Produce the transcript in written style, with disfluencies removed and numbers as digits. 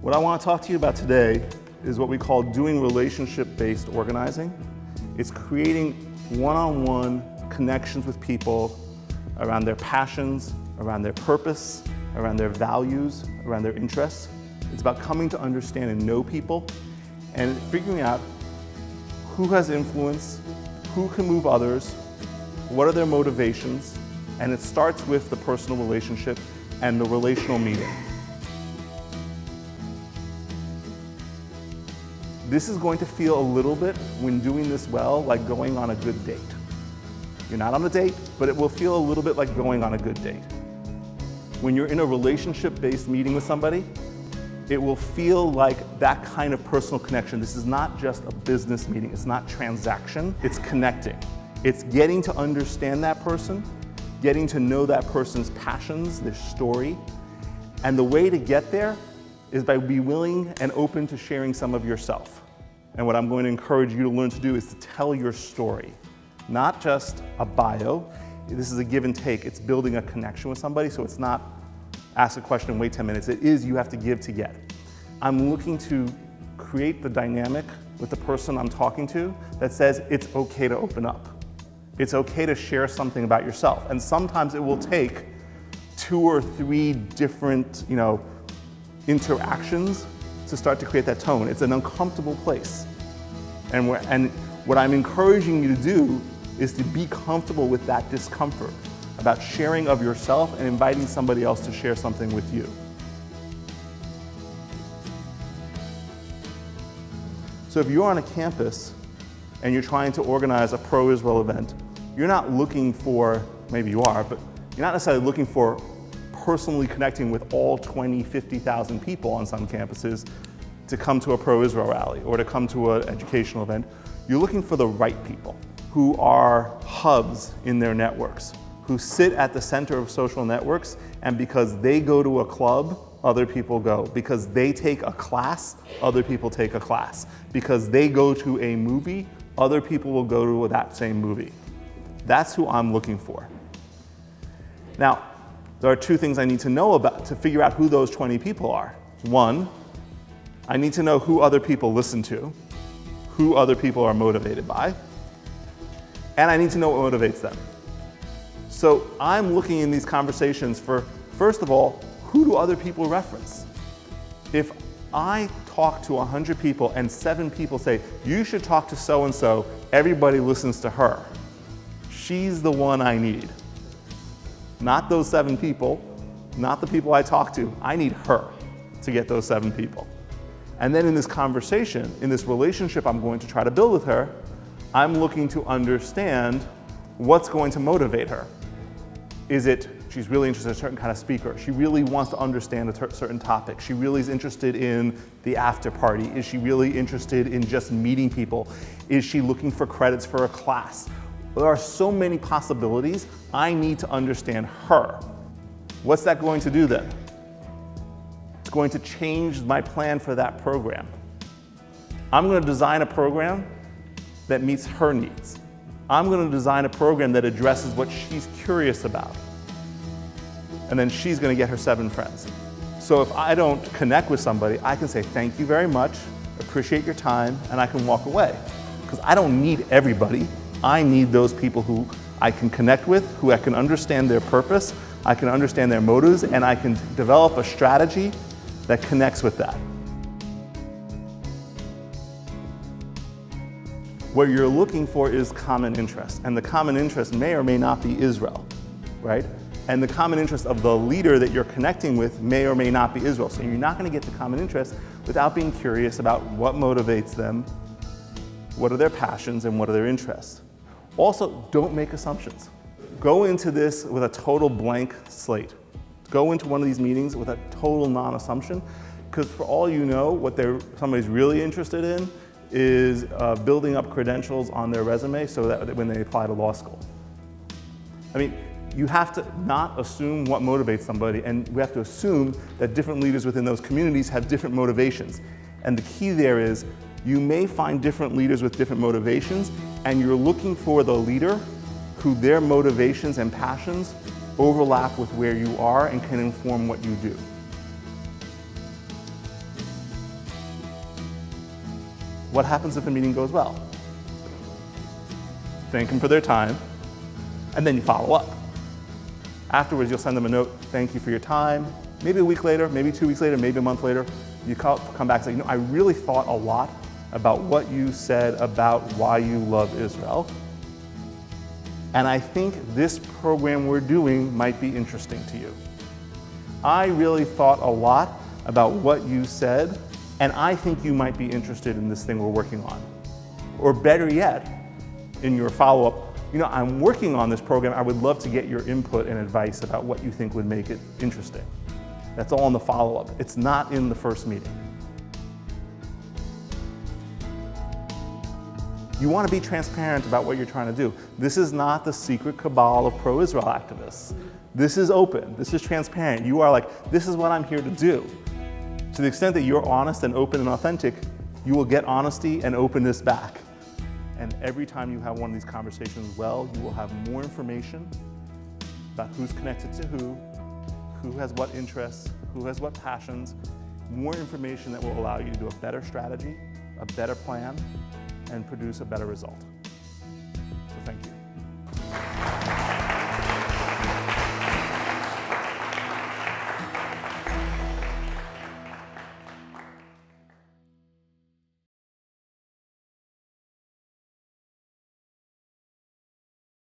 What I want to talk to you about today is what we call doing relationship-based organizing. It's creating one-on-one connections with people around their passions, around their purpose, around their values, around their interests. It's about coming to understand and know people and figuring out who has influence, who can move others, what are their motivations, and it starts with the personal relationship and the relational meeting. This is going to feel a little bit, when doing this well, like going on a good date. You're not on a date, but it will feel a little bit like going on a good date. When you're in a relationship-based meeting with somebody, it will feel like that kind of personal connection. This is not just a business meeting. It's not transaction. It's connecting. It's getting to understand that person, getting to know that person's passions, their story. And the way to get there is by being willing and open to sharing some of yourself. And what I'm going to encourage you to learn to do is to tell your story. Not just a bio. This is a give and take. It's building a connection with somebody, so it's not ask a question and wait 10 minutes. It is you have to give to get. I'm looking to create the dynamic with the person I'm talking to that says it's okay to open up. It's okay to share something about yourself. And sometimes it will take 2 or 3 different, interactions to start to create that tone. It's an uncomfortable place. And what I'm encouraging you to do is to be comfortable with that discomfort about sharing of yourself and inviting somebody else to share something with you. So if you're on a campus and you're trying to organize a pro-Israel event, you're not looking for, maybe you are, but you're not necessarily looking for personally connecting with all 20, 50,000 people on some campuses to come to a pro-Israel rally or to come to an educational event. You're looking for the right people who are hubs in their networks, who sit at the center of social networks, and because they go to a club, other people go. Because they take a class, other people take a class. Because they go to a movie, other people will go to that same movie. That's who I'm looking for. Now, there are 2 things I need to know about to figure out who those 20 people are. 1, I need to know who other people listen to, who other people are motivated by, and I need to know what motivates them. So I'm looking in these conversations for, first of all, who do other people reference? If I talk to 100 people and 7 people say, you should talk to so-and-so, everybody listens to her. She's the one I need. Not those 7 people, not the people I talk to. I need her to get those 7 people. And then in this conversation, in this relationship I'm going to try to build with her, I'm looking to understand what's going to motivate her. Is it she's really interested in a certain kind of speaker? She really wants to understand a certain topic. She really is interested in the after party. Is she really interested in just meeting people? Is she looking for credits for a class? There are so many possibilities. I need to understand her. What's that going to do then? It's going to change my plan for that program. I'm going to design a program that meets her needs. I'm going to design a program that addresses what she's curious about. And then she's going to get her 7 friends. So if I don't connect with somebody, I can say, thank you very much, appreciate your time, and I can walk away. Because I don't need everybody. I need those people who I can connect with, who I can understand their purpose, I can understand their motives, and I can develop a strategy that connects with that. What you're looking for is common interest, and the common interest may or may not be Israel, right? And the common interest of the leader that you're connecting with may or may not be Israel. So you're not going to get the common interest without being curious about what motivates them, what are their passions, and what are their interests. Also, don't make assumptions. Go into this with a total blank slate. Go into one of these meetings with a total non-assumption, because for all you know, what somebody's really interested in is building up credentials on their resume so that when they apply to law school. I mean, you have to not assume what motivates somebody, and we have to assume that different leaders within those communities have different motivations. And the key there is, you may find different leaders with different motivations, and you're looking for the leader who their motivations and passions overlap with where you are and can inform what you do. What happens if a meeting goes well? Thank them for their time, and then you follow up. Afterwards, you'll send them a note, thank you for your time. Maybe a week later, maybe 2 weeks later, maybe a month later, you come back and say, you know, I really thought a lot about what you said about why you love Israel. And I think this program we're doing might be interesting to you. I really thought a lot about what you said, and I think you might be interested in this thing we're working on. Or better yet, in your follow-up, you know, I'm working on this program, I would love to get your input and advice about what you think would make it interesting. That's all in the follow-up. It's not in the first meeting. You want to be transparent about what you're trying to do. This is not the secret cabal of pro-Israel activists. This is open, this is transparent. You are like, this is what I'm here to do. To the extent that you're honest and open and authentic, you will get honesty and openness back. And every time you have one of these conversations well, you will have more information about who's connected to who has what interests, who has what passions, more information that will allow you to do a better strategy, a better plan, and produce a better result.